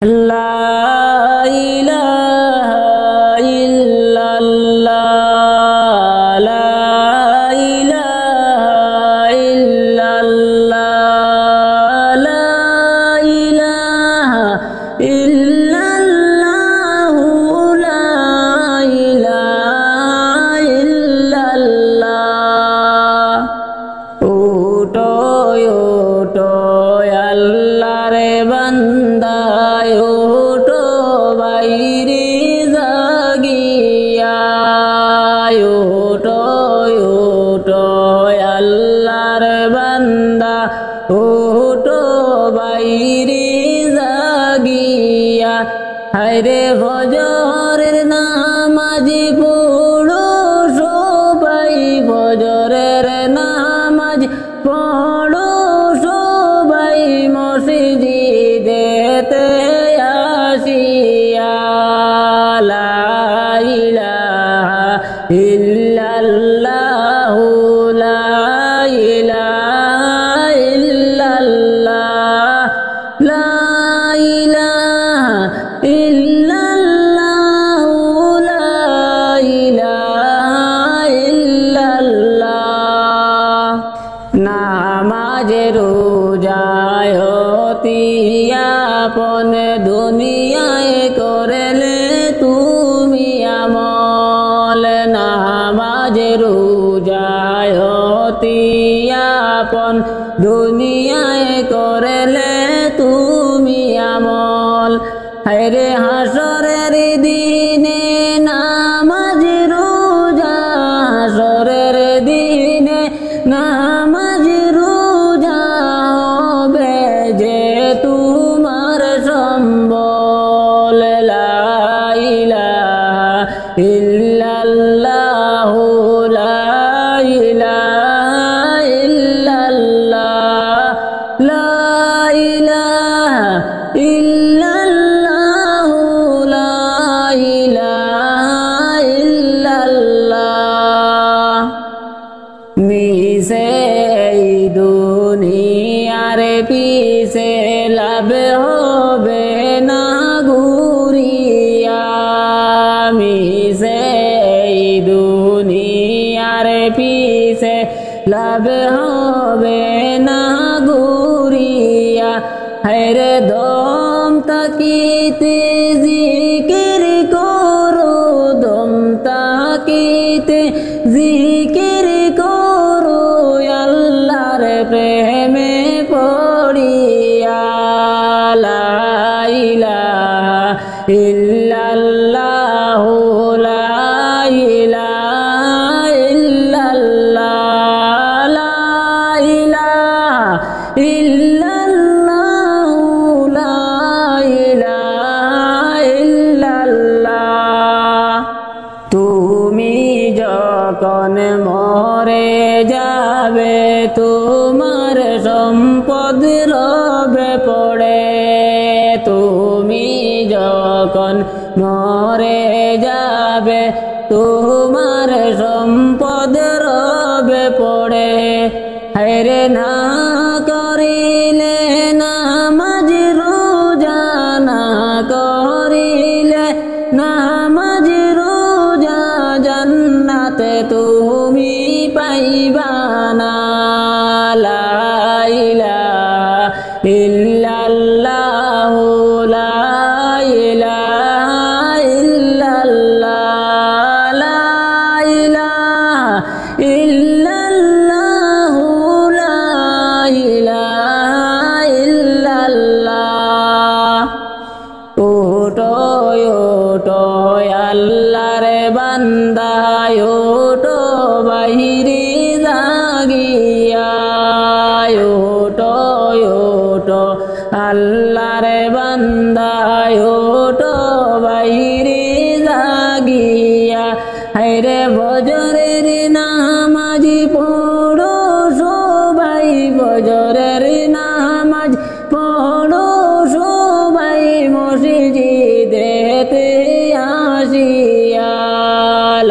لا إله إلا الله لا إله إلا الله لا إله إلا الله لا إله إلا الله উঠো উঠো আল্লাহর বান্দা উঠো বাইরে জাগিয়া উঠো উঠো আল্লাহর বান্দা উঠো বাইরে জাগিয়া হায়রে ফজরের নামাজ পড়ো সবাই ফজরের নামাজ পড়ো সবাই মসজিদেতে আসিয়া লা ইলাহা ইল্লাল্লাহু লা ইলাহা ইল্লাল্লাহ লা ইলাহা ইল্লাল্লাহু লা ইলাহা ইল্লাল্লাহ নামাজে রোজায় আপন দুনিয়ায় করলে তুমি আমল নামাজে রোজায় আপন দুনিয়ায় করলে তুমি আমল হায়রে হাসরের দিনে নামাজ রোজা হাসরের দিনে নামাজ রোজা হবে যে তোমার সম্বল লা ইলাহা ইল্লাল্লাহু লা ইলাহা ইল্লাল্লাহ লা ইলাহা ইল্লাল্লাহু লা ইলাহা ইল্লাল্লাহ মিশে দুনিয়ার পিছে লাভ হবে না ঘুরিয়া মিশে দুনিয়ার পিছে লাভ হবে না ঘুরিয়া হায়রে দম তাকিতে জিকির করো দম তাকিতে জিকির করো আল্লাহর প্রেমে পড়িয়া লা ইলাহা ইল্লাল্লাহু লা ইলাহা ইল্লাল্লাহ লা ইলাহা ইল্লাল্লাহু লা ইলাহা ইল্লাল্লাহ তুমি যখন মরে যাবে তোমার সম্পদ রবে পড়ে তুমি যখন মরে যাবে তোমার সম্পদ রবে পড়ে হায়রে না করিলে নামাজ রোজা না করিলে নামাজ রোজা জান্নাতে তুমি পাইবা না লা ইলাহা ইল্লাল্লাহু লা ইলাহা ইল্লাল্লাহ লা ইলাহা ইল্লাল্লাহু লা ইলাহা ইল্লাল্লাহ ওটো ওটো আল্লাহর বান্দা ওটো বাইরে জাগিয়া ওটো ওটো আল্লাহর বান্দা ওটো বাইরে জাগিয়া হায়রে ফজরের নামাজ পড়ো সবাই ফজরের নামাজ পড়ো সবাই মসজিদেতে আসিয়া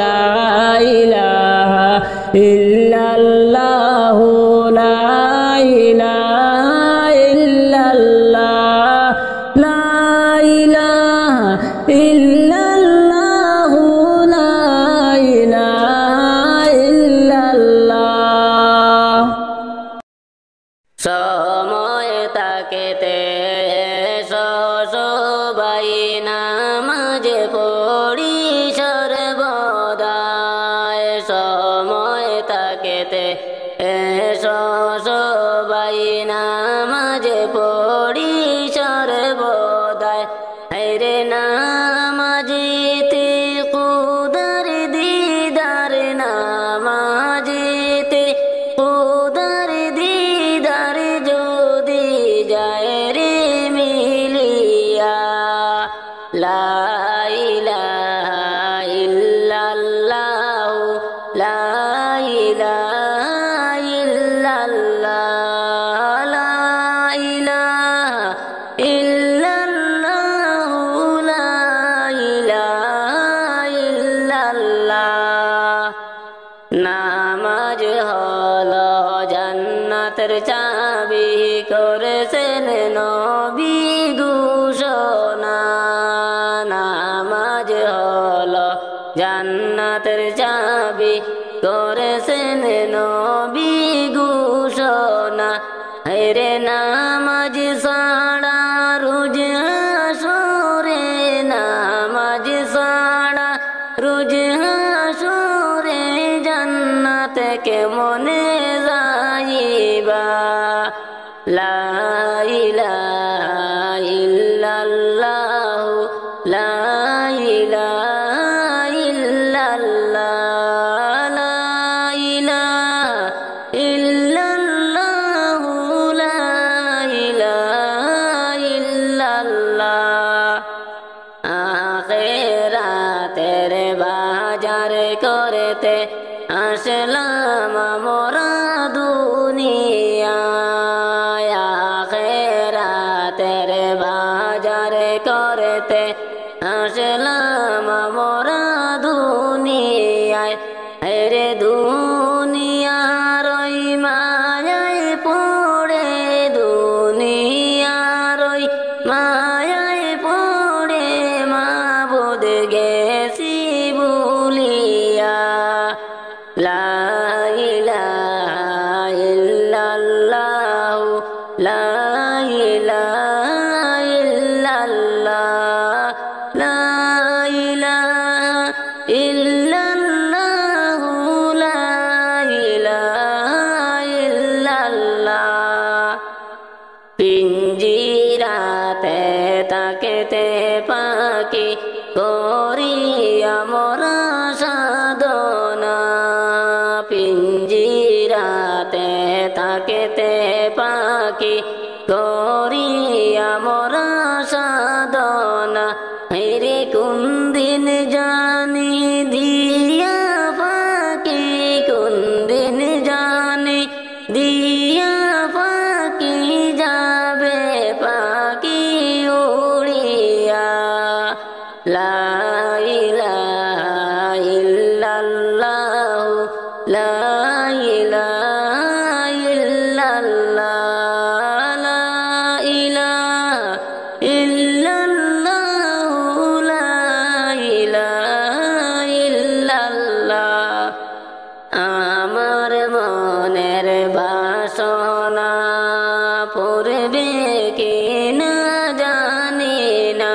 লা ইলাহা ইল্লাল্লাহু লা ইলাহা ইল্লাল্লাহ লা ইলাহা ইল্লাল্লাহু লা ইলাহা ইল্লাল্লাহ। সময় তাকেতে সবাই নামাজ পড়ি সর্বদাই। সময় তাকেতে সবাই নামাজ পড়ি সর্বদাই। রে নামাজিতে খুদার দিদার, নামাজিতে খুদার দিদার যদি যায় রে মিলিয়া। লা ইলাহা ইল্লাল্লাহু লা ইলাহা ইল্লাল্লাহ, লা ইলাহা ইল্লাল্লাহু লা ইলাহা ইল্লাল্লাহ। নামাজ হলো জান্নাতের চাবি করেছেন নবী ঘোষণা। নামাজ হলো জান্নাতের চাবি করেছেন নবী ঘোষণা। রে নামাজ ছাড়া রোজ হাসরে, নামাজ ছাড়া রোজ হাসরে জান্নাত কেমনে যাইবা। লা ইলাহা ইল্লাল্লাহু লা ইলাহা ইল্লাল্লাহ, লা ইলাহা ইল্লাল্লাহু লা ইলাহা ইল্লাল্লাহ। আখিরাতের বাজার করতে আসলাম আমরা দুনিয়ায়। আখিরাতের বাজার করতে আসলাম আমরা দুনিয়ায়। রে দুনিয়ার ওই মায়ায় পড়ে, দুনিয়ার ওই মায়ায় পড়ে মাবুদ গেছি ভুলিয়া। লা ইলাহা ইল্লাল্লাহু লা ইলাহা ইল্লাল্লাহ, লা ইলাহা ইল্লাল্লাহু লা ইলাহা ইল্লাল্লাহ। পিঞ্জিরাতে তাকেতে পাখি করি আমরা সাধনা। পিঞ্জিরাতে তাকেতে পাখি করি আমরা সাধনা। রে কোন দিন জানি দিয়া পাখি, কোন দিন জানি দিয়া পাখি যাবে পাখি উড়িয়া। লা ইলাহা ইল্লাল্লাহু লা ইলাহা ইল্লাল্লাহ, লা ইলাহা ইল্লাল্লাহু লা ইলাহা ইল্লাল্লাহ। আমার মনের বাসনা পূর্বে কি না জানি না।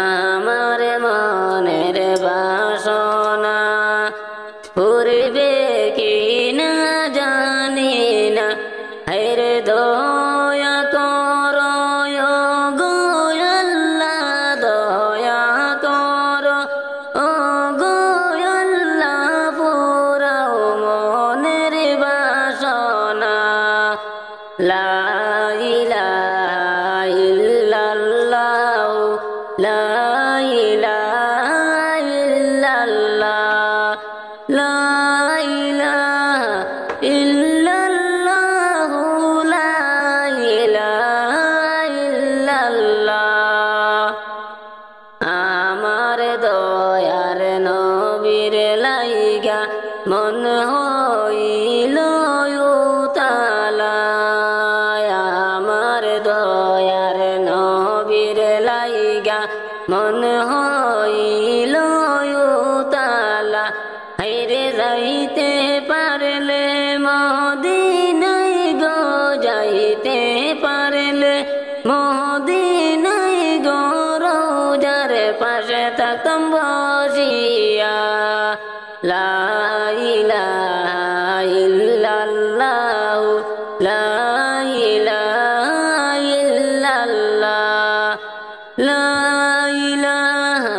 আমার মনের বাসনা পূর্বে কি না জানি না। হেরে দয়া করো গো আল্লাহ, দয়া করো ও গো আল্লাহ, পুরাও মনের বাসনা। লা ইলাহা ইল্লাল্লাহু লা ইলাহা ইল্লাল্লাহ, লা ইলাহা ইল্লাল্লাহু লা ইলাহা ইল্লাল্লাহ। আমার দয়ার নবীর লাইগা মন হইল উতালা। আমার দয়ার নবীর মন হইল উতালা হাইরে যাইতে পারলে মদিনায় গো যাইতে পারলে মদিনায় গো রোজার পাশে থাকতাম বসিয়া লা ইলাহা ইল্লাল্লাহ লা ইলাহা ইল্লাল্লাহ লা ইলাহা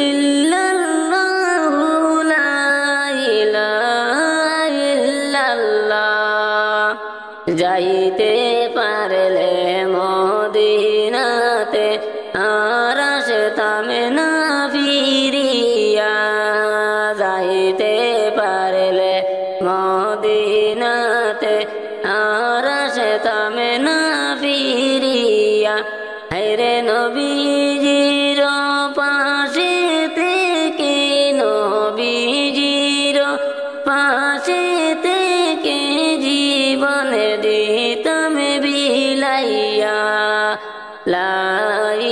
ইল্লাল্লাহ লা ইলাহা ইল্লাল্লাহ যাইতে পারলে মদিনাতে আর আসতাম না ফিরিয়া যাইতে পারলে মদিনাতে আর আসতাম না ফিরিয়া হায়রে নবীজির পাশে থেকে নবীজির পাশে থেকে জীবন দিতাম বিলাইয়া লা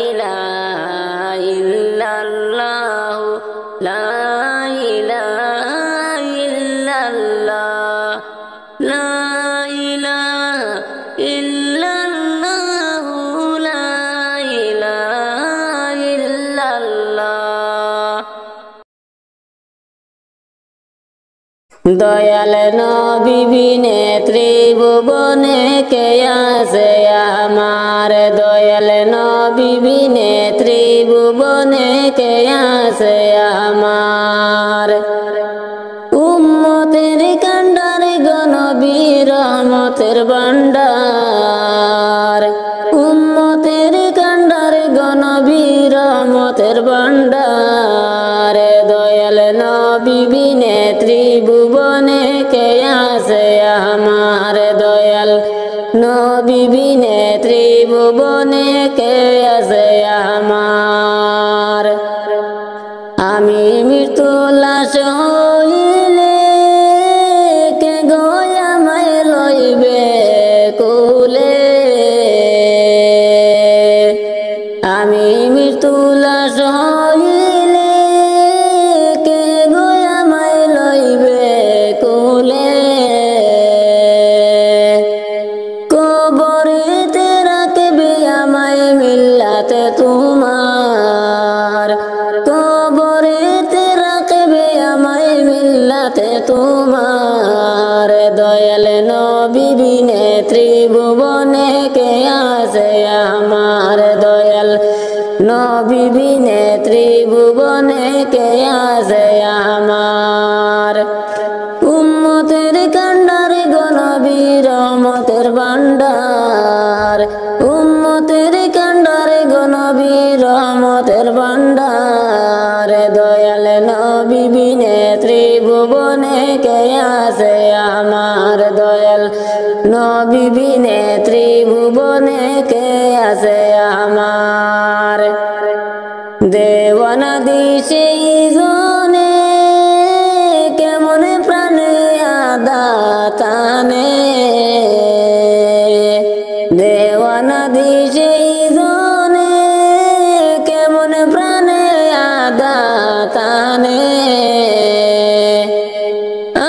ইলাহা ইল্লাল্লাহ লা ইলাহা ইল্লাল্লাহ লা ইলাহা ইল্লাল্লাহ লা ইলাহা ইল্লাল্লাহ দয়াল নবী বিনে ত্রিভুবনে কে আছে আমার দয়াল নবী বিনে ত্রিভুবনে কে আছে আমার উম্মতের কান্ডার গনবী রহমতের ভান্ডার উম্মতের কান্ডার গনবী রহমতের ভান্ডার দয়াল নবী বিনে ত্রিভুবনে কে আছে আমার দয়াল নবী বিনে ত্রিভুবনে কে আছে আমার আমি মৃত্যু লাশ হইলে কে গয়ামায় লইবে কুলে আমি মৃত্যু লাশ হইলে কে গয়ামায় লইবে কুলে কবরেতে রাখবে আমায় মিল্লাতে তোমার কবরেতে রাখবে আমায় মিল্লাতে তোমার দয়াল নবী বিনে ত্রিভুবনে কে আছে আমার দয়াল নবী বিনে ত্রিভুবনে কে আছে আমার উম্মতের কান্ডার গনবী রহমতের ভান্ডার উম্মতের কান্ডার গনবী রহমতের ভান্ডার দয়াল নবী বিনে ত্রিভুবনে কে আছে আমার দয়াল নবী বিনে ত্রিভুবনে কে আছে আমার দেওয়ানা দিশে জনে কেমন প্রাণে আদাতানে দেওয়ানা দিশে জনে কেমন প্রাণে আদাতানে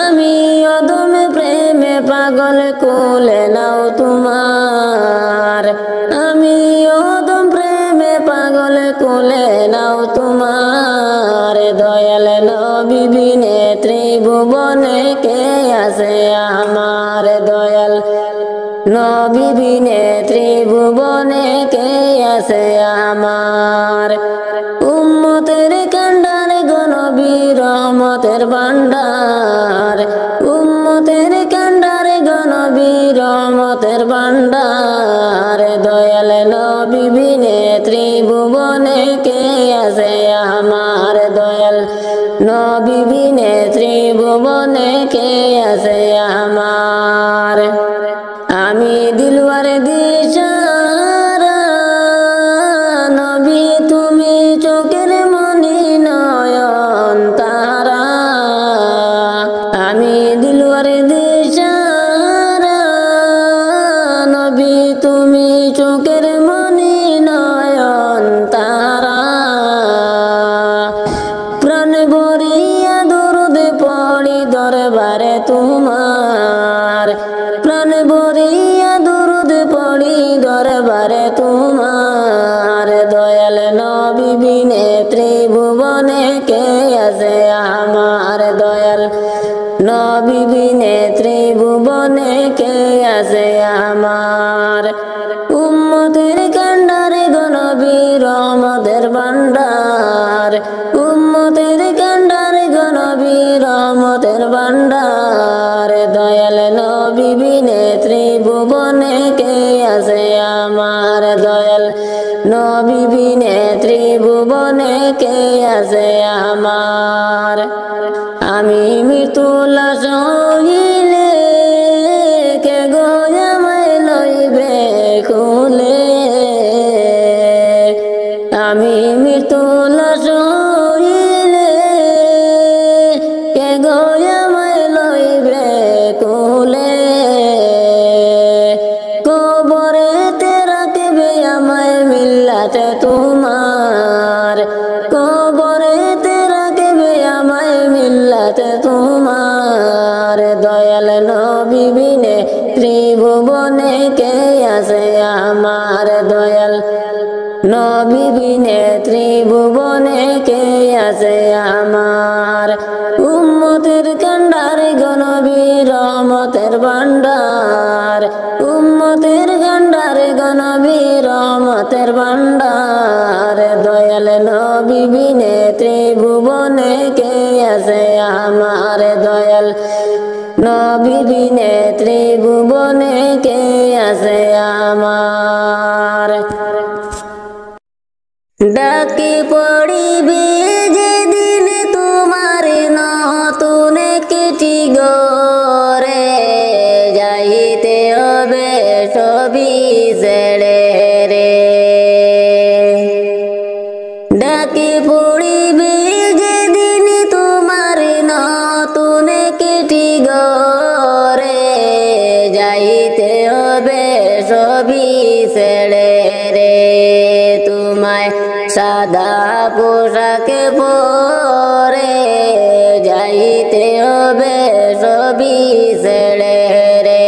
আমি অদম প্রেমে পাগল কুলে নাও তোমার আমি অদম প্রেমে পাগল কুলে নাও তোমার দয়াল নবী বিনে ত্রিভুবনে কে আছে আমার দয়াল নবী বিনে ত্রিভুবনে কে আছে আমার উম্মতের কান্ডার গনবী রহমতের ভান্ডার উম্মতের কান্ডার গনবী রহমতের ভান্ডার দয়াল নবী বিনে ত্রিভুবনে কে আছে আমার দয়াল নবী বিনে ত্রিভুবনে কে আছে আমার আমি দিলওয়ার দিশারা নবী তুমি চোখের মনি নয়ন তারা আমি দিলওয়ার দিশারা নবী তুমি চোখের মনি নয়ন তারা রহমতের ভান্ডার উম্মতের কান্ডার গো নবী রহমতের ভান্ডার দয়াল নবী বিনে ত্রিভুবনে কে আছে আমার দয়াল নবী বিনে ত্রিভুবনে কে আছে আমার আমি মৃত্যু লাশ হইলে কে গো আমায় লইবে খুলে আমি মৃত্যু লাশ হইলে কে গো আমায় লইবে খুলে কবরেতে রাখবে আমায় মিল্লাতে তোমার কবরেতে রাখবে আমায় মিল্লাতে তোমার দয়াল নবী বিনে ত্রিভুবনে কে আছে আমার দয়াল নবী বিনে ত্রিভুবনে কে আছে আমার উম্মতের কান্ডার গো নবী রহমতের ভান্ডার উম্মতের কান্ডার গো নবী রহমতের ভান্ডার দয়াল নবী বিনে ত্রিভুবনে কে আছে আমার দয়াল নবী বিনে ত্রিভুবনে কে আছে আমার ডাকি পড়িবে যেদিন তোমার নতুন একটি গরে যাইতে হবে সবই ছেড়ে রে ডাকি পড়িবে যেদিন তোমার নতুন একটি গরে যাইতে হবে সবই ছেড়ে রে তোমায় সাদা পোশাকে পরে যাইতে হবে সবই ছেড়ে রে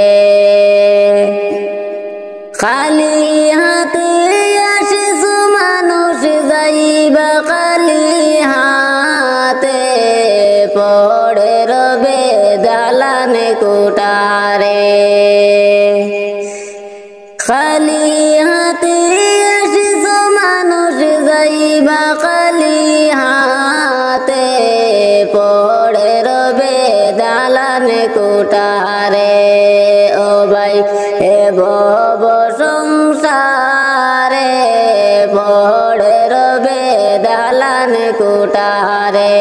খালি হাতে আসিস মানুষ যাইবা খালি হাতে পড়ে রবে দালানে কোটারে খালি হাতে আসিস মানুষ যাইবা খালি হাতে পড়ে রবে দালানে কোটারে ও ভাই এ ভব সংসারে পড়ে রবে দালানে কোটারে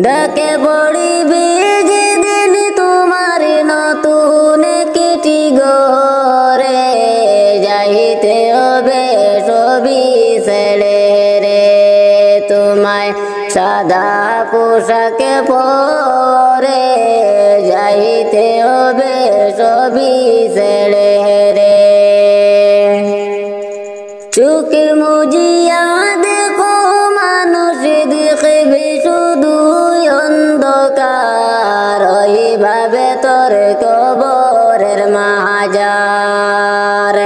ডাকে পড়িবে যেদিন তোমার নতুন একটি গরে যাইতে হবে সবই ছেড়ে রে তোমায় সাদা পোশাকে পরে যাইতে হবে সবই ছেড়ে রে চোখে মুজিয়া দেখো মানুষ দেখবে শুধু অন্ধকার ওইভাবে তোর কবরের মাজার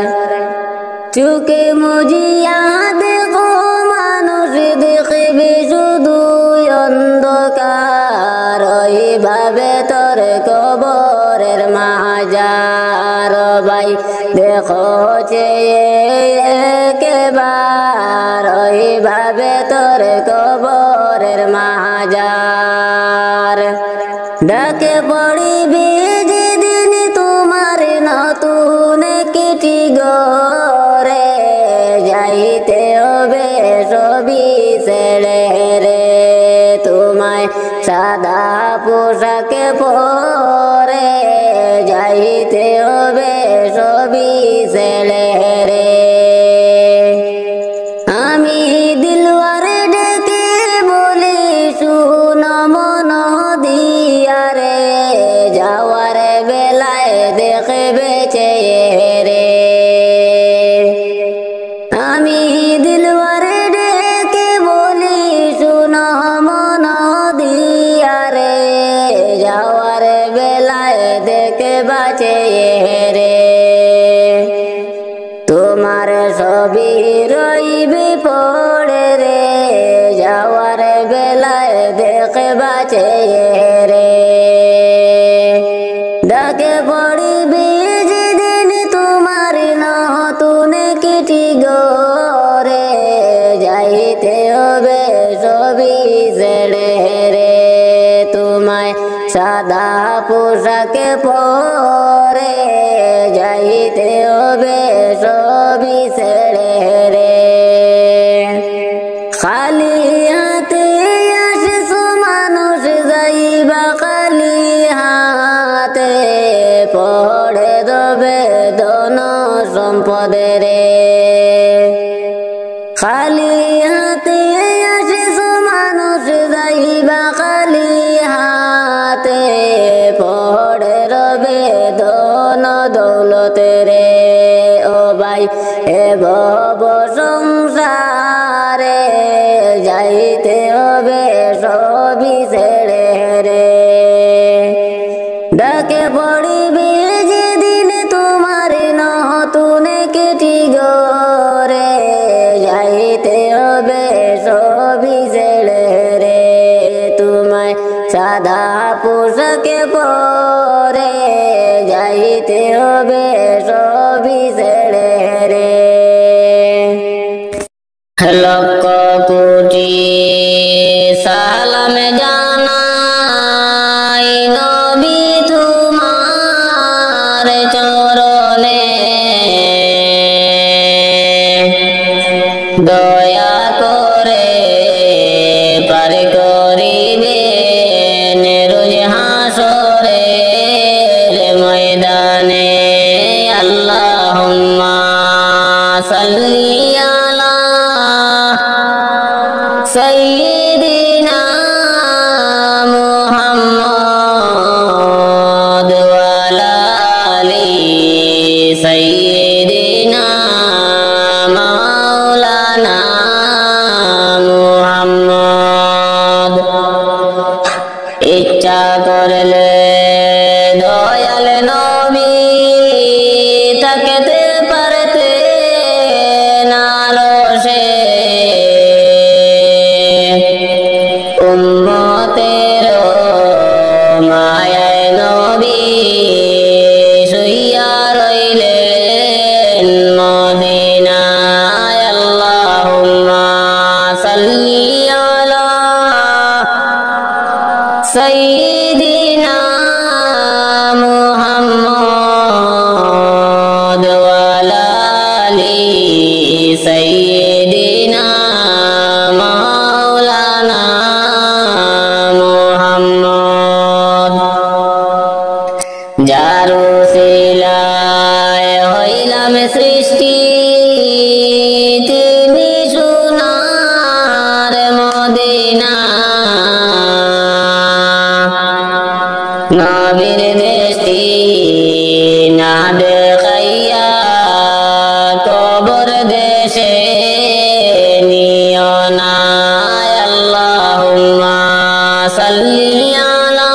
চোখে মুজিয়া দেখো মানুষ দেখবে শুধু অন্ধকার ওইভাবে তোর কবরের মাজার ভাই দেখো একবার ওইভাবে তোর কবরের মাজার ডাকে পড়িবে যেদিন তোমার নতুন একটি গরে যাইতে হবে সবই ছেড়ে রে তোমায় সাদা পোশাকে পরে যাইতে হবে সবই ছেড়ে রে আমি দিলওয়ারে ডেকে বলি শুন মন দিয়া রে যাওয়ার বেলায় দেখবে রে আমি দিলওয়ারে ডেকে বলি শুন মন দিয়া রে যাওয়ার বেলায় দেখবা রে তোমার সবই রইবে পড়ে রে যাওয়ার বেলায় দেখবা রে ডাকে পড়িবে যেদিন তোমার নতুন কি কেটি গরে যাইতে হবে সবই ছেড়ে রে তোমায় সাদা পোশাকে পরে যাইতে হবে সবই ছেড়ে রে খালি হাতে আসিছো মানুষ যাইবা খালি হাতে পড়ে দেবে ধন সম্পদে রে খালি হাতে আসিছো মানুষ যাইবা খালি হাতে পড়ে রবে ধন দৌলতে রে ও ভাই এ ভব সংসারে যাইতে হবে সবই ছেড়ে রে ডাকে পড়িবে যেদিন তোমার নতুন কেটি গরে যাইতে হবে সবই ছেড়ে রে তোমায় সাদা পোশাকে পরে যাইতে হবে সবই ছেড়ে রে লক্ষ কোটি সালাম জানাই নবী তোমার চরণে দয়া করে পার করিবে রোজ হাসরে ময়দানে আল্লাহুম্মা সাল্লি আলা সাইয়্যিদিনা মুহাম্মদ ওয়া আলা আলি সাইয়্যিদিনা মাওলানা মুহাম্মদ ইচ্ছা করলে দয়াল নবী তাকতে পারতে না রোশে উম্মতের মায়ায় নবী শুইয়া রইলেন মদিনায় আল্লাহুম্মা সাল্লি আলা সাইয়্যিদিনা মুহাম্মদ ওয়া আলা আলি সাইয়্যিদিনা মাওলানা মুহাম্মদ যার উসিলায় হইলাম সৃষ্টি তিনি সোনার মদিনা নবীর দেশটি না দেখাইয়া কবর দেশে নিও না আল্লাহুম্মা সাল্লি আলা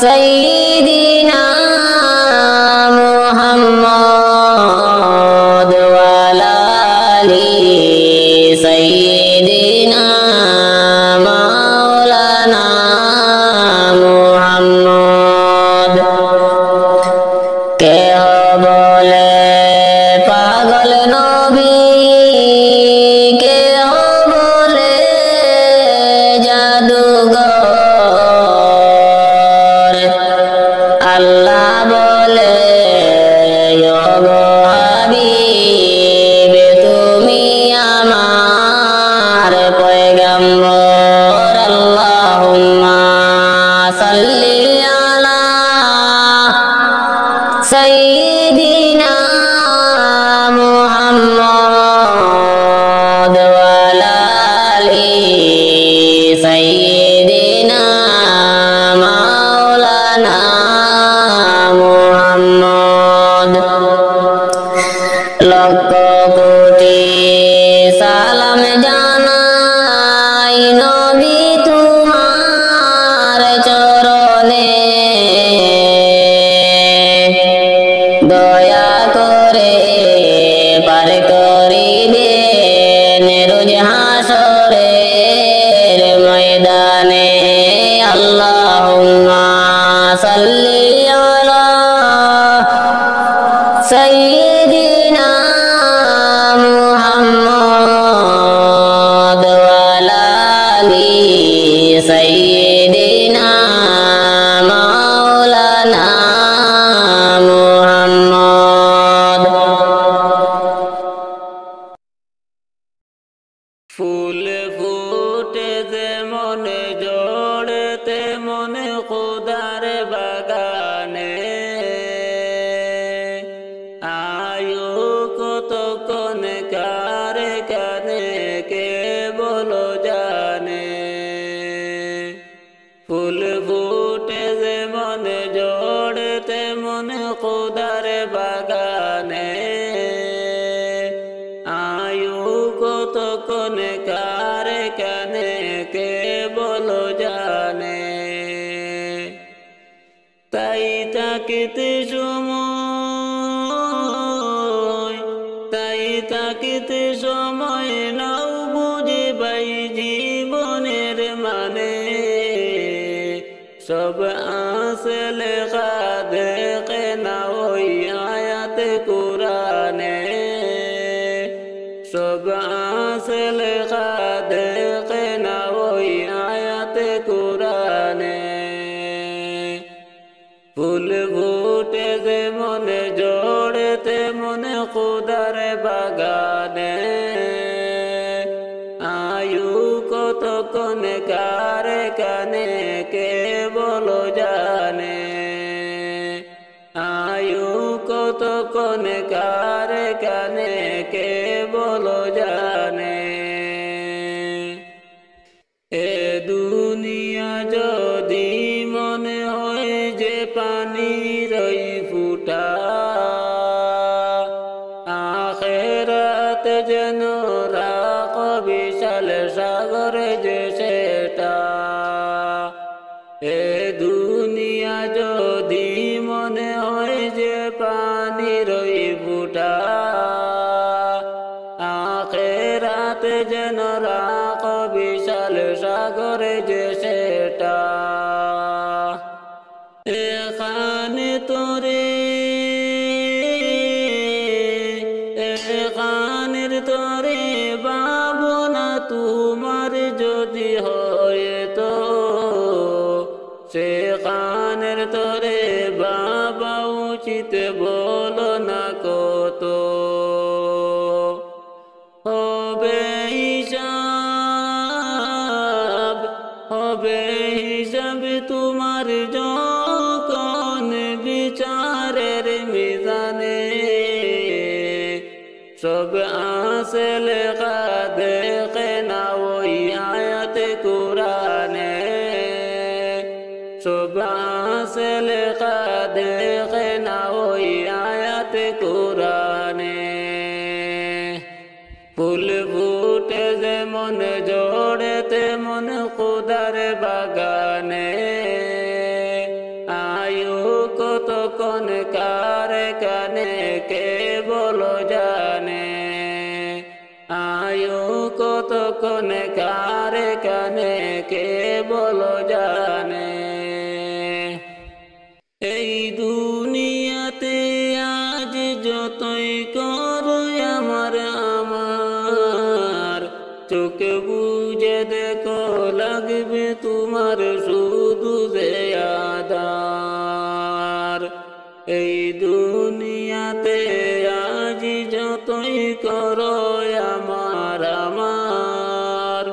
সাইয়্যিদিনা মুহাম্মদ ওয়া আলা আলি সাইয়্যিদিনা মাওলানা মুহাম্মদ কেহ বলে পাগল নবী কেহ বলে জাদুঘর আল্লাহ বলে হাবিব তুমি আমার পয়গম্বর আল্লাহুম্মা সাল্লি আলা সাইয়্যিদিনা মুহাম্মদ ওয়া আলা আলি সাইয়্যিদিনা মাওলানা মুহাম্মদ লক্ষ কোটি সালাম জানাই নবী তোমার চরণে দয়া করে পার করিবে রোজ হাসরের ময়দানে আল্লাহুম্মা সাল্লি আলা সাইয়্যিদিনা থাকিতে সময়, তাই থাকিতে সময় নাও বুঝে পাই জীবনের মানে। সব আছে লেখা দেখে না ওই আয়াতে কুরআনে, সব আছে লেখা দেখে না ওই আয়াতে কুরআনে। ফুল ফুটে যেমন জোড়ে তেমন খুদার বাগানে, আয়ু কতক্ষণ কারে কানে কে বলো জানে, আয়ু কতক্ষণ কারে কানে কে বলো জানে। এ দুনিয়া যদি মনে হয় যে পানির ওই ফুটা, আখিরাত যেন রাখ বিশাল সাগর যে সেটা। এ দুনিয়া যদি মনে হয় যে পানির ওই ফুটা, আখিরাত যেন রাখ বিশাল সাগর যে সেটা। এখানে তোরে এখানের তোরে ভাবনা তোমার যদি হয় তো, সেখানের তোরে বাবা উচিত বলো না কত। হবে হিসাব, হবে হিসাব তোমার যখন বিচারের মিজানে। সব আছে লেখা দেখে না ওই আয়াতে কুরআনে, সব আছে লেখা দেখে না ওই আয়াতে কুরআনে। ফুল ফুটে যেমন জোড়ে তেমন খুদার বাগানে, আয়ু কতক্ষণ কারে কানে কে বলো জানে, আয়ু কতক্ষণ কারে কানে কে বলো জানে। এই দুনিয়াতে আজ যতই করো আমার আমার, চোখ বুঝে দেখো লাগবে তোমার শুধু যে আদার। এই দুনিয়াতে আজ যতই করো আমার আমার,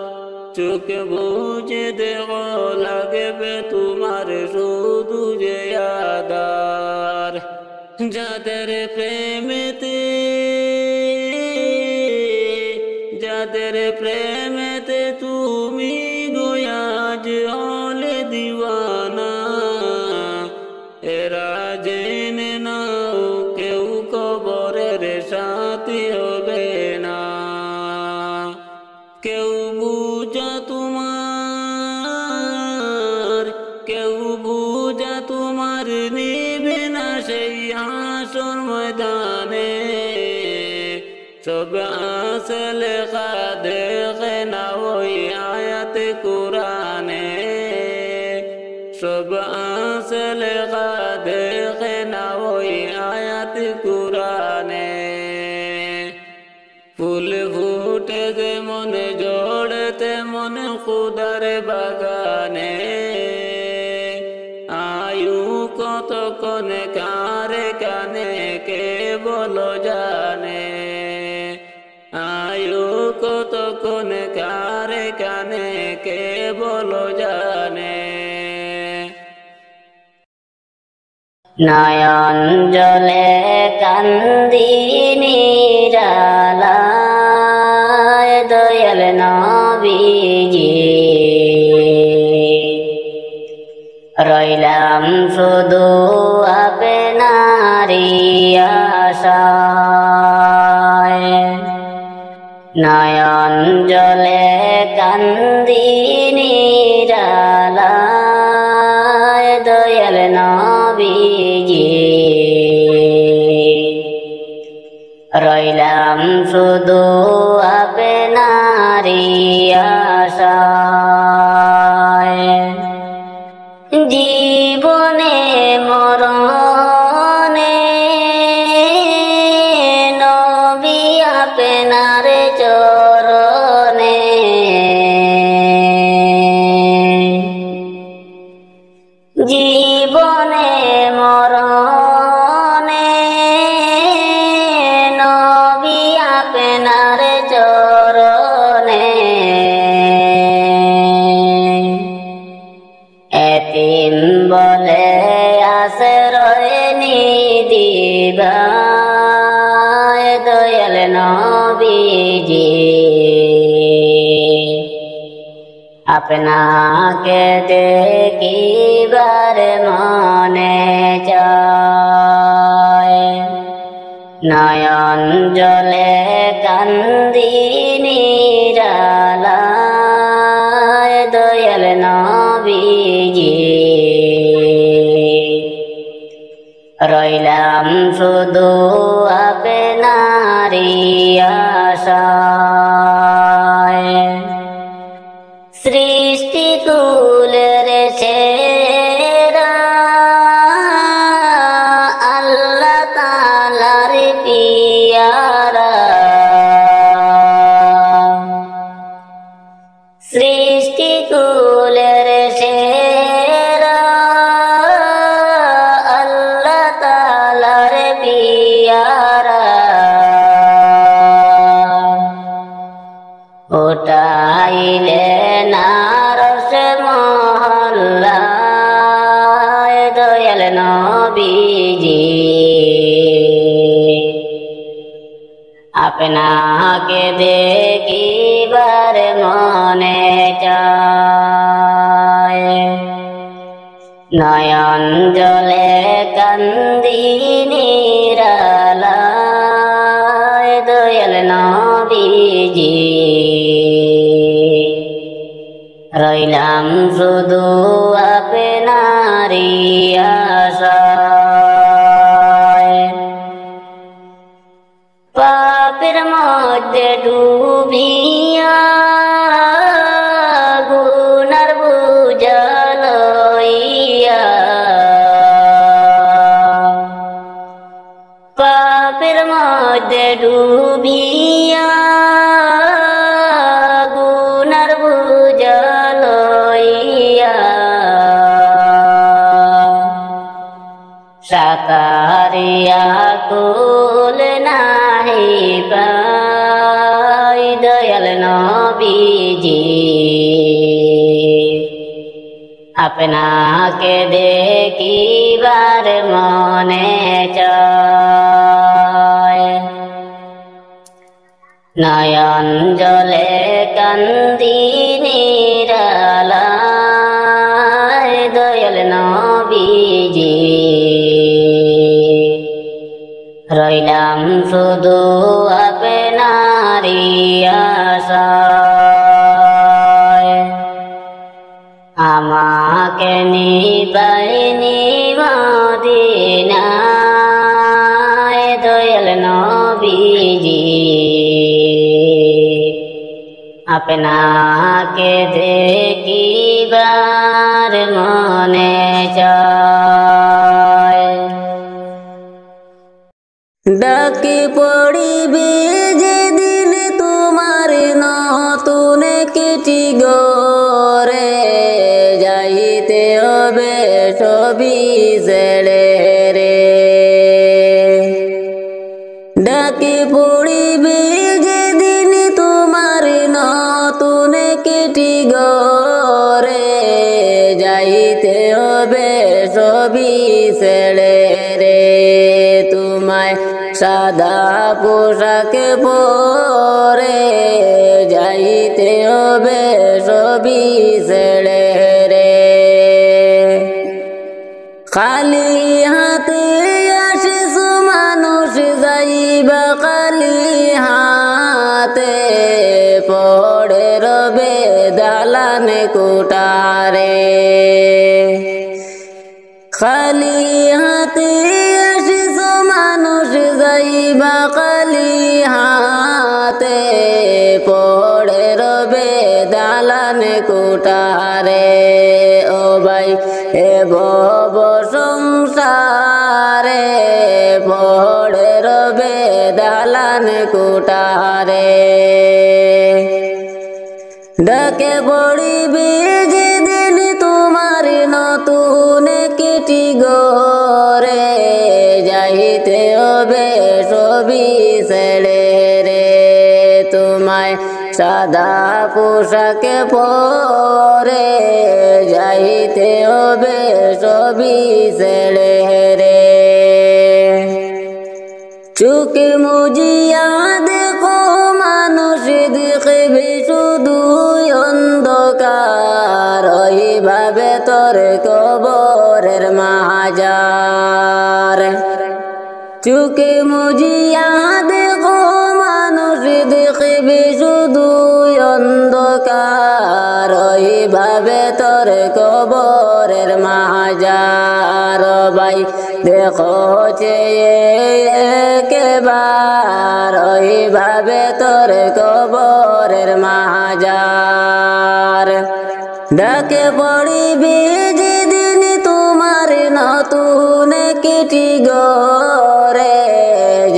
চোখ বুঝে দেখো লাগবে তোমার শুধু যে আদার। যাদের প্রেমেতে যাদের প্রেমেতে তুমি গোয়াজ হলে দিওয়ানা, এরা জেনে নাও কেউ কবরের সাথী হবে না। কেউ বুঝা তোমার, কেউ বুঝা তোমার নিবে না সেই হাসর ময়দানে। সব আছে লেখা দেখে না ওই আয়াতে কুরআনে, সব আছে লেখা দেখে না ওই আয়াতে কুরআনে। ফুল ফুটে যেমন জোড়ে তেমন খুদার বাগানে, আয়ু কতক্ষণ কারে কানে কে বলো জানে, আয়ু কতক্ষণ কারে কানে কে বলো জানে। নয়ন জলে কান্দি নিরালায় দয়াল নবীজি, রইলাম শুধু আপনারি আশায়। নয়ন জলে কান্দি নিরালায় দয়াল নবীজি, রইলাম শুধু আপনারই আশায়। জীবনে মরণে নবী আপনার চরণে, জীবনে মরণে নবী আপনার চরণে। এতিম বলে আশ্রয় নিদিবায় দয়াল নবীজি, আপনাকে দেখিবার মনে চায়। নয়ন জলে কান্দি নিরালায় দয়াল নবীজি, রইলাম শুধু আপনারই আশায়। সৃষ্টি কুলের সেরা আল্লাহ তাআলার পিয়ারা, সৃষ্টি কুলের সেরা আল্লাহ তাআলার পিয়ারা। উঠাইলেন আরশ মহল্লায় দয়াল নবীজি, আপনাকে দেখিবার মনে চায়। নয়ন জলে কান্দি নিরালায় দয়াল নবীজি, রইলাম শুধু আপনারই আশায়। পাপের মধ্যে ডুবিয়া গুনার বোঝা লইয়া, পাপের মধ্যে ডুবিয়া গুনার বোঝা লইয়া, সাকারিয়া কুল নাহি পাই দয়াল নবীজি, আপনাকে দেখিবার মনে চায়। নয়ন জলে কান্দি নিরালায় দয়াল নবীজি, রইলাম শুধু আপনারই আশায়। আমাকে নিবাইনি মদিনায় দয়াল নবীজি, আপনাকে দেখিবার মনে চায়। ডাকে পড়িবে যেদিন তোমার নতুন কেটি গরে, যাইতে হবে সবই ছেড়ে রে। ডাকে পড়িবে যেদিন তোমার নতুন কেটি গরে, যাইতে হবে সবই ছেড়ে রে। তোমায় সাদা পোশাক পরে যাইতে হবে সবই ছেড়ে রে। খালি হাতে আসিস মানুষ যাইবা খালি হাতে, পড়ে রবে দালান কোটারে। খালি হাতে আসিস মানুষ যাইবা খালি এ ভব সংসারে পড়ে রবে দালান কুটারে ডাকে পড়িবি যেদিন তোমার নতুন কিটি গরে যাইতে হবে সবই ছেড়ে রে তোমায় সাদা পোশাকে পরে যাইতে হবে সবই ছেড়ে রে চোখে মুজিয়া দেখো মানুষ দেখবে শুধু অন্ধকার ওইভাবে তোর কবরের মাজার চোখে মুজিয়া দেখো মানুষ দেখবে শুধু অন্ধকার ওইভাবে তোর কবরের মাজার ভাই দেখো একবার ওইভাবে তোর কবরের মাজার ডাকে পড়িবি যেদিন তোমার নতুন কিটি গরে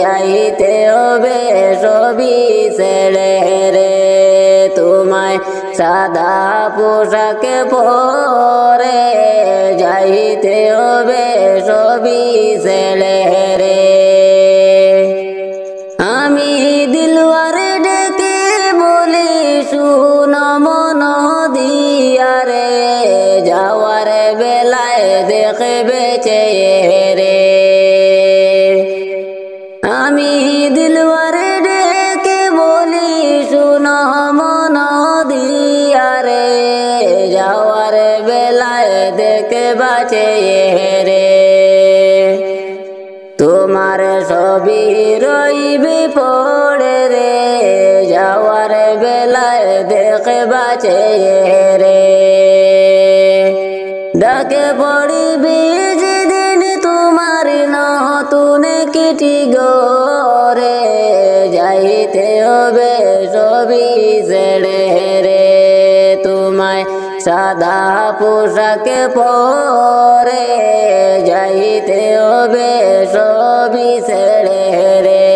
যাইতে হবে সবই ছেড়ে রে তোমায় সাদা পোশাকে পরে যাইতে হবে সবই ছেড়ে রে আমি দিলওয়ারে ডেকে বলি শুন মন দিয়া রে যাওয়ার বেলায় দেখবে চেহারে আমি দিলওয়ারে ডেকে বলি শুন মন দিয়া রে যাওয়ার বেলায় দেখবা চেহারে তোমার সবই রইবি পড়ে রে যাওয়ার বেলায় দেখবা চেহারে ডাকে পড়িবি যেদিন তোমার নতুন কিটি গরে যাইতে হবে সবই ছেড়ে রে তোমায় সাদা পোশাকে পরে যাইতে হবে সবই ছেড়ে রে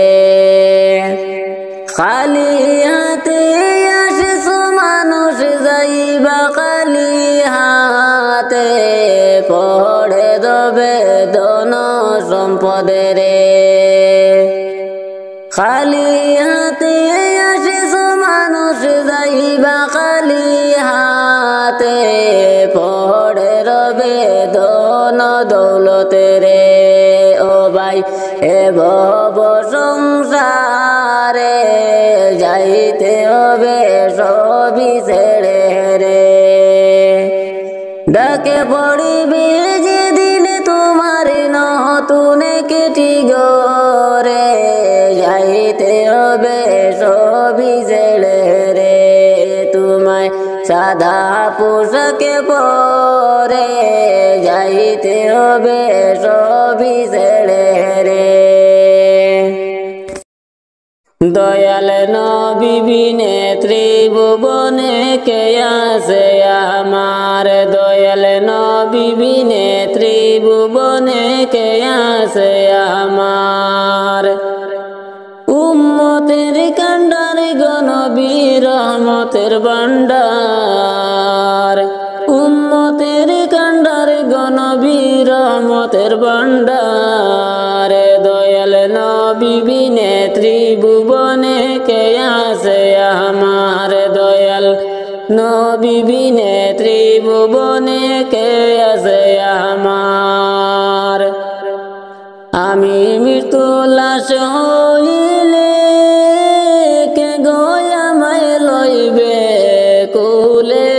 খালি হাতে আসিস মানুষ যাইবা খালি হাতে পড়ে দেবে ধন সম্পদে রে খালি হাতে আসিস মানুষ যাইবা খালি হাতে পড়ে রবে ধন দৌলতে রে ও ভাই এ ভব সংসারে যাইতে হবে সবই ছেড়ে রে ডাকে পড়িবি যেদিন তোমার নতুন কিটি গরে যাইতে হবে সবই ছেড়ে রে তোমায় সাদা পোশাকে পরে যাইতে হবে সবই ছেড়ে রে দয়াল নবী বিনে ত্রিভুবনে কে আছে আমার দয়াল নবী বিনে ত্রিভুবনে কে আছে আমার উম্মতের কান্ডার গনবী রহমতের ভান্ডার উম্মতের কান্ডার গনবী রহমতের ভান্ডার দয়াল নবী বিনে ত্রিভুবনে কে আছে আমার দয়াল নবী বিনে ত্রিভুবনে কে আছে আমার আমি মৃত্যু লাশ হইলে কে গয়ামায় লইবে কুলে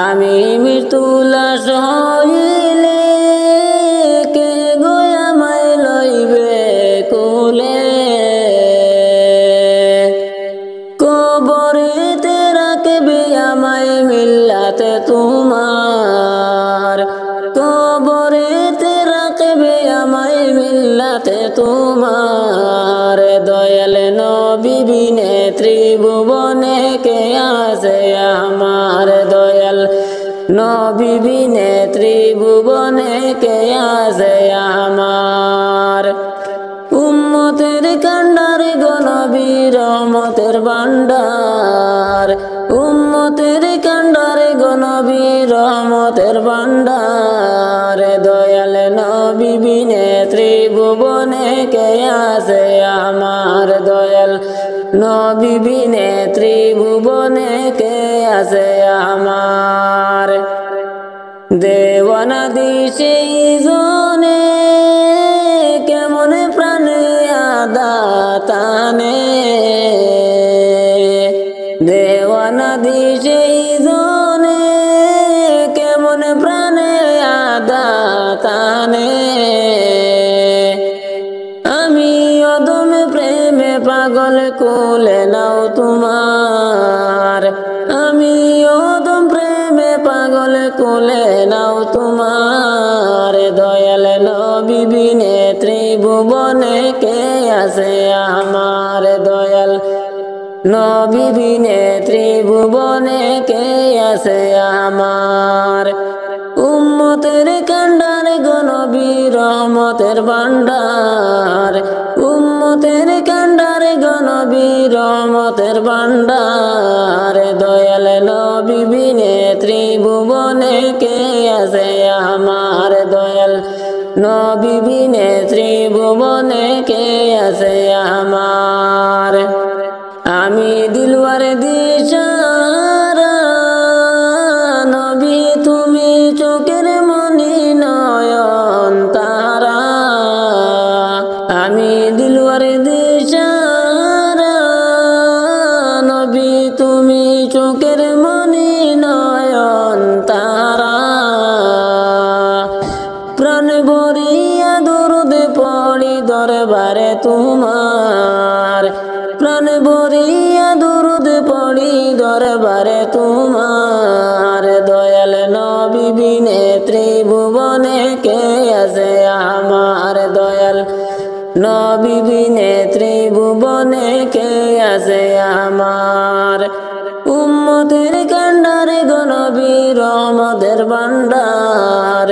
আমি মৃত্যু লাশ হইলে কে গয়ামায় লইবে কুলে কবরেতে রাখবে আমায় মিল্লাতে তোমার কবরেতে রাখবে আমায় মিল্লাতে তোমার দয়াল নবী বিনে ত্রিভুবনে কে আছে আমার দয়াল নবী বিনে ত্রিভুবনে কে আছে আমার। উম্মতের কান্ডার গো নবী রহমতের ভান্ডার, উম্মতের কান্ডার গো নবী রহমতের ভান্ডার। দয়াল নবী বিনে ত্রিভুবনে কে আছে আমার। দয়াল নবী বিনে ত্রিভুবনে কে আছে আমার। দেওয়ানা দিছে জনে কেমন প্রাণে আদাতানে, দেওয়ানা দিছে জনে কেমন প্রাণে আদাতানে। আমি অদম প্রেমে পাগল কুলে নাও তোমার, আমি অদম প্রেমে পাগল কুলে নাও তোমার। দয়াল নবী বিনে ত্রিভুবনে কে আছে আমার। দয়াল নবী বিনে ত্রিভুবনে কে আছে আমার। উম্মতের কান্ডার গো নবী রহমতের ভান্ডার, উম্মতের কান্ডার গো নবী রহমতের ভান্ডার। দয়াল নবী বিনে ত্রিভুবনে কে আছে আমার। দয়াল নবী বিনে ত্রিভুবনে কে আছে আমার। আমি দিলওয়ার দিশারা নবী তুমি চোখের মনি নয়ন তারা। আমি দিলওয়ার দিশারা নবী তুমি চোখের মনি নয়ন তারা। প্রাণ ভরিয়া দরুদ পড়ি দরবারে তোমার, প্রাণ ভরিয়া দরুদ পড়ি দরবারে তোমার। দয়াল নবী বিনে ত্রিভুবনে কে আছে আমার। দয়াল নবী বিনে ত্রিভুবনে কে আছে আমার। উম্মতের কান্ডার গো নবী রহমতের ভান্ডার,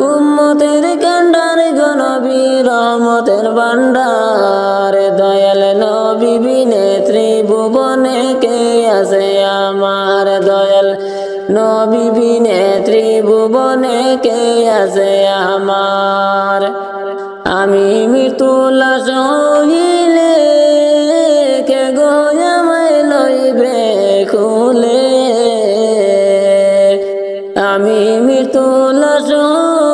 উম্মতের কান্ডার গো নবী রহমতের ভান্ডার। দয়াল নবী বিনে ত্রিভুবনে কে আছে আমার। দয়াল নবী বিনে ত্রিভুবনে কে আছে আমার। আমি মৃত্যু লাশ হইলে কে গো আমায় লইবে খুলে। আমি মৃত্যু লাশ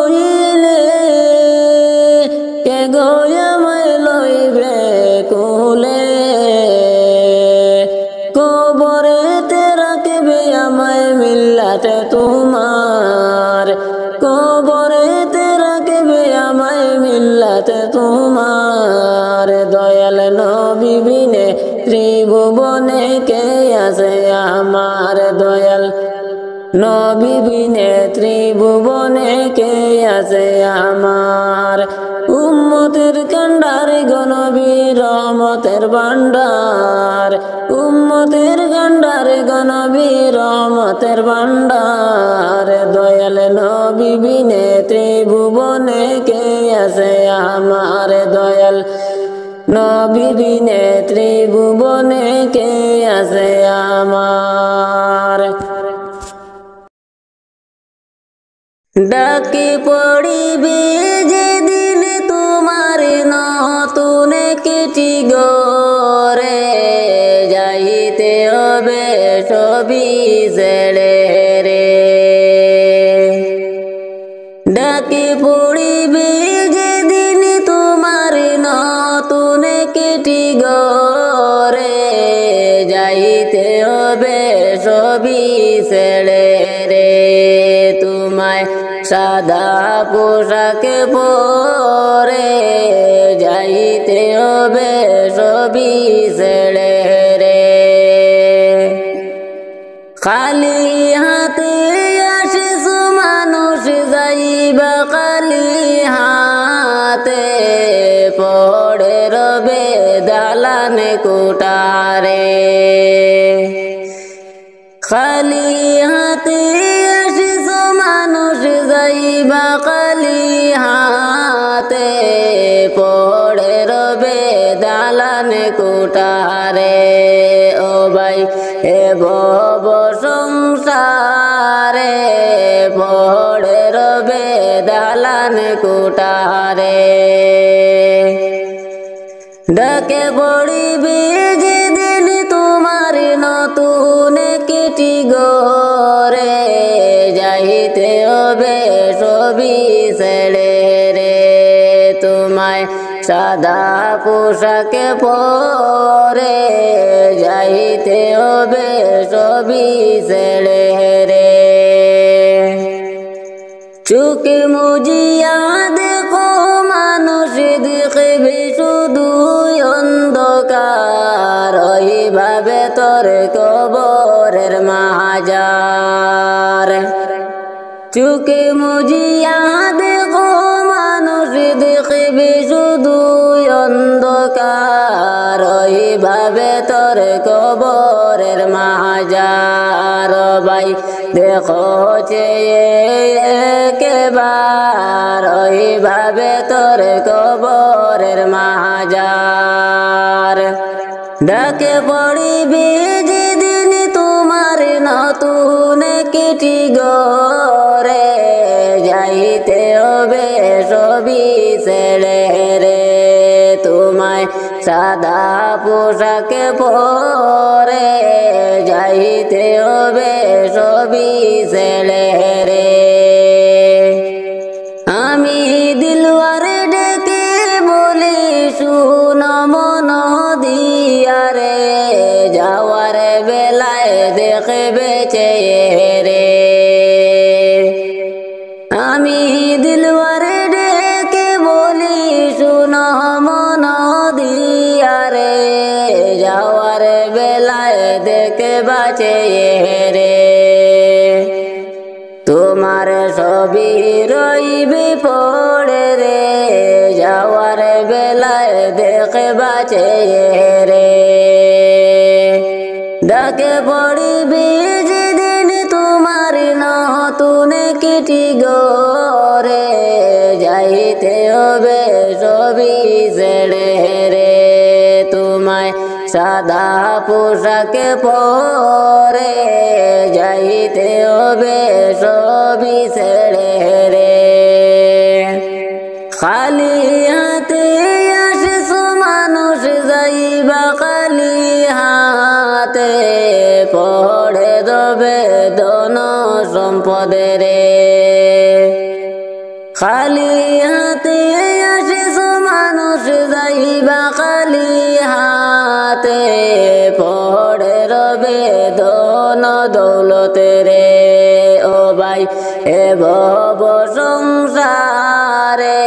হইলে কে গো আমায় লইবে খুলে। কবরেতে রাখবে আমায় মিল্লাতে তোমার, কবরেতে রাখবে আমায় মিল্লাতে তোমার। দয়াল নবী বিনে ত্রিভুবনে কে আছে আমার। দয়াল নবী বিনে ত্রিভুবনে কে আছে আমার। উম্মতের কান্ডার গো নবী রহমতের ভান্ডার, উম্মতের কান্ডার গো নবী রহমতের ভান্ডার। দয়াল নবী বিনে ত্রিভুবনে কে আছে আমার। দয়াল নবী বিনে ত্রিভুবনে কে আছে আমার। ডাকি পড়িবে যেদিন তোমার নতুন কেটি গরে, যাইতে হবে সবই ছেড়ে রে। ডাকি পড়িবে যেদিন তোমার নতুন কেটি গরে, যাইতে হবে সবই ছেড়ে রে। তোমায় সাদা পোশাক পরে যাইতে হবে সবই ছেড়ে রে। খালি হাতে আসিস মানুষ যাইবা খালি হাতে, পড়ে রবে দালান কোটারে। খালি হাতে আসিস যাইবা খালি হাতে পড়ে রবে দালানে কুটারে ও ভাই এ ভব সংসারে পড়ে রবে দালানে কুটারে ডাকে পড়িবে যেদিন তোমার নতুন কিটি গরে যাইতে হবে সবই ছেড়ে রে তোমায় সাদা পোশাকে পরে যাইতে হবে সবই ছেড়ে রে চোখে মুজিয়া দেখো মানুষ দেখবে শুধু অন্ধকার ওইভাবে তোর কবরের মাজার চোখে মুজিয়া দেখো মানুষ দেখবে শুধু অন্ধকার ওইভাবে তোর কবরের মাজার ভাই দেখো একবার ওইভাবে তোর কবরের মাজার ডাকে পড়িবে যেদিন তোমার নতুন কিটি গরে যাইতে হবে সবই ছেড়ে রে তোমায় সাদা পোশাকে পরে যাইতে হবে সবই ছেড়ে রে আমি দিলওয়ারে ডেকে বলি শুন মন দিয়ারে যাওয়ার বেলায় দেখবে চেয়ে আমি দিলওয়ারে ডেকে বলি শুন মন দিয়ারে যাওয়ার বেলায় দেখে বাঁচে রে তোমার সবই রইবে পড়ে রে যাওয়ার বেলায় দেখে বাঁচে রে ডাকে পড়িবে যেদিন তোমার নতুন কিটি গরে যাইতে হবে সবই ছেড়ে রে তোমায় সাদা পোশাকে পরে যাইতে হবে সবই ছেড়ে রে খালি হাতে আসিস মানুষ যাইবা খালি হাতে পড়ে দেবে ধন সম্পদে রে খালি হাতে আসিস মানুষ যাইবা খালি হাতে পড়ে রবে ধন দৌলতে রে ও ভাই এ ভব সংসারে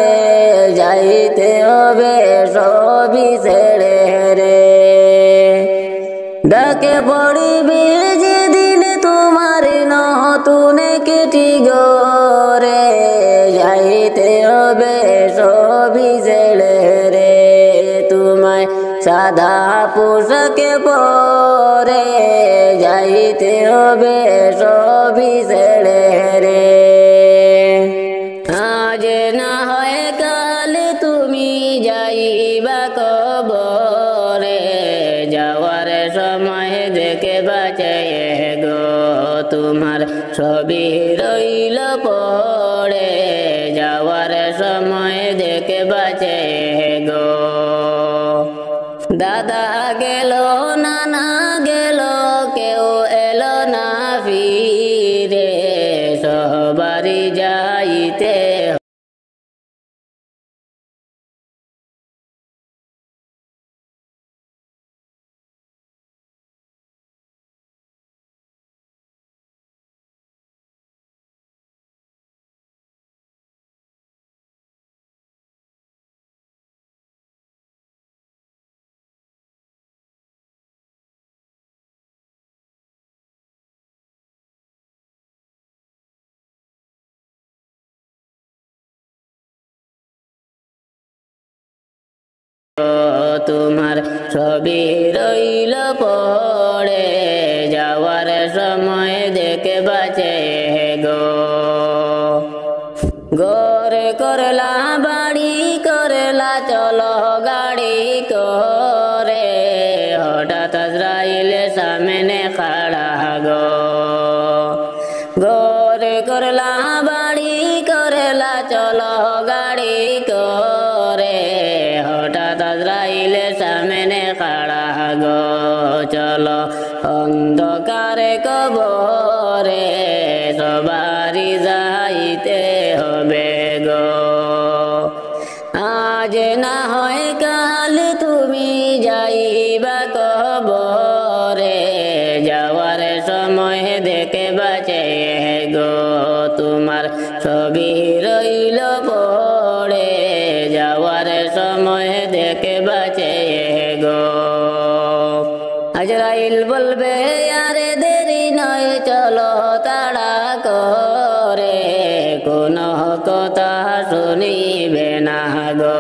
যাইতে হবে সবই ছেড়ে রে ডাকে পড়িবে যেদিন তোমার নতুন কিটি গরে যাইতে হবে সবই ছেড়ে রে তোমায় সাদা পোশাকে পরে যাইতে হবে সবই ছেড়ে রে আজ না হয় কাল তুমি যাইবা কবরে যাওয়ার সময় দেখে বাঁচে গো তোমার সবই রইল পড়ে যাওয়ার সময় দেখে বাঁচে গো দাদা গেল নানা গেল কেউ এলো না ফিরে সবারই যাইতে তোমার সবই রইল পড়ে যাওয়ার সময় দেখে বাঁচে গো হঠাৎ আজরাইল সামনে খাড়া গো গোরে করলা বাড়ি করলা চলো গাড়ি করে হঠাৎ আজরাইল সামনে খাড়া গো চলো অন্ধকারে কবরে সবারই যাইতে হবে গো আজ না হয় কাল তুমি যাইবা কবরে যাওয়ার সময় দেখে বাঁচে গো তোমার ছবি রইল পড়ে যাওয়ার সময় দেখে বাঁচে গো আজরাইল বলবে আরে দেরি নয় চলো তাড়া করে কোনো কথা শুনিবে না গো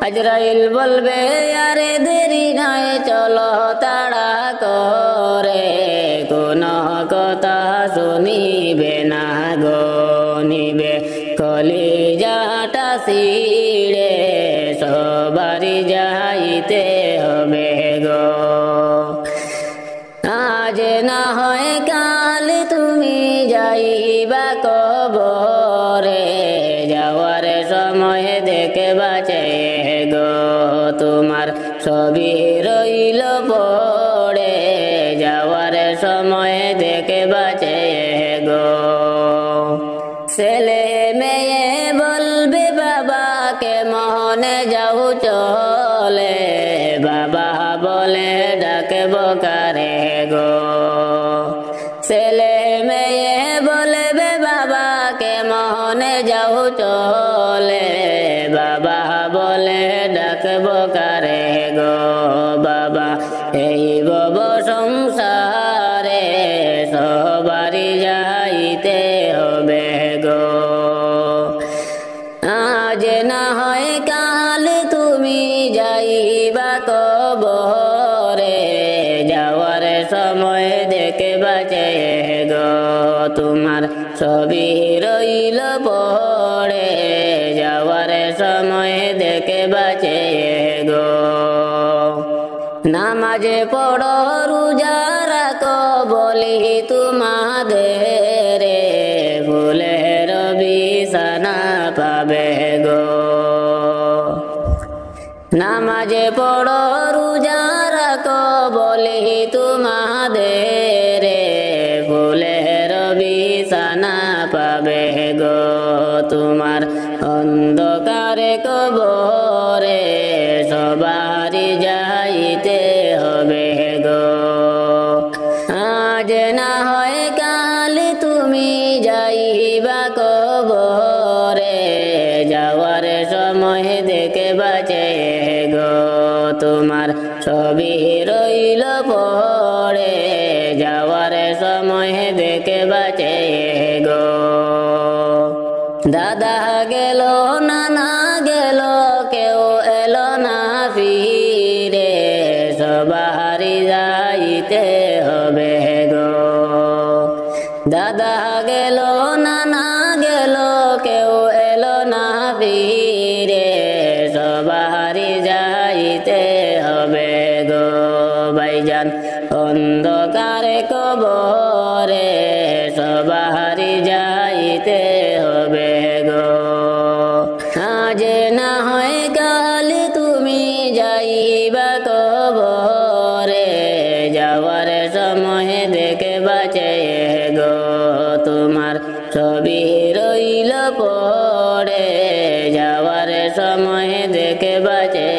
আজরাইল বলবে আরে দেরি নয় চলো তাড়া করে কোনো কথা শুনিবে না গো নিবে কলিজাটা ছিঁড়ে সবারই যাইতে হবে গো আজ না হয় কাল তুমি যাইবা কবরে যাওয়ার সময় দেখে বাঁচে গো তোমার ছবি রইল পড়ে যাওয়ার সময় দেখে বাঁচে গো ছেলে মেয়ে বলবে বাবাকে মনে যাও চলে বাবা বলে ডাকব কারে গো ছেলে মেয়ে বলবে বাবাকে মনে যাও চলে বাবা বলে ডাকব কারে গো বাবা এই বব সংসারে সবারই যাইতে হবে গো আজ না হয় কাল তুমি যাইবা কবরে যাওয়ার সময় দেখে বাঁচে গো তোমার ছবি রইল পড়ে যাওয়ার সময় দেখে বাঁচে গো নামাজে পড়ো রোজা রাখো বলি তোমাদের ফুলের বিছানা পাবে গো নামাজে পড়ো রোজা রাখো বলি তোমাদের ফুলের বিছানা পাবে গো তোমার অন্ধকারে কবরে সবারই যাইতে হবে গো আজ না হয় কাল তুমি যাইবা কবরে যাওয়ার সময় দেখে বাঁচে গো তোমার ছবি রইল পড়ে যাওয়ার সময় দেখে বাঁচে গো দাদা গেল নানা গেল কেউ এলো না ফিরে সবারই যাইতে হবে গো দাদা গেল নানা গেল কেউ এলো না ফিরে সবারই যাইতে হবে গো ভাইজান অন্ধকারে কবরে সবারই যাইতে হবে গো আজ না হয় কাল তুমি যাইবা কবরে যাওয়ার সময় দেখে বাঁচে গো তোমার ছবি রইল পড়ে যাওয়ার সময় দেখে বাঁচে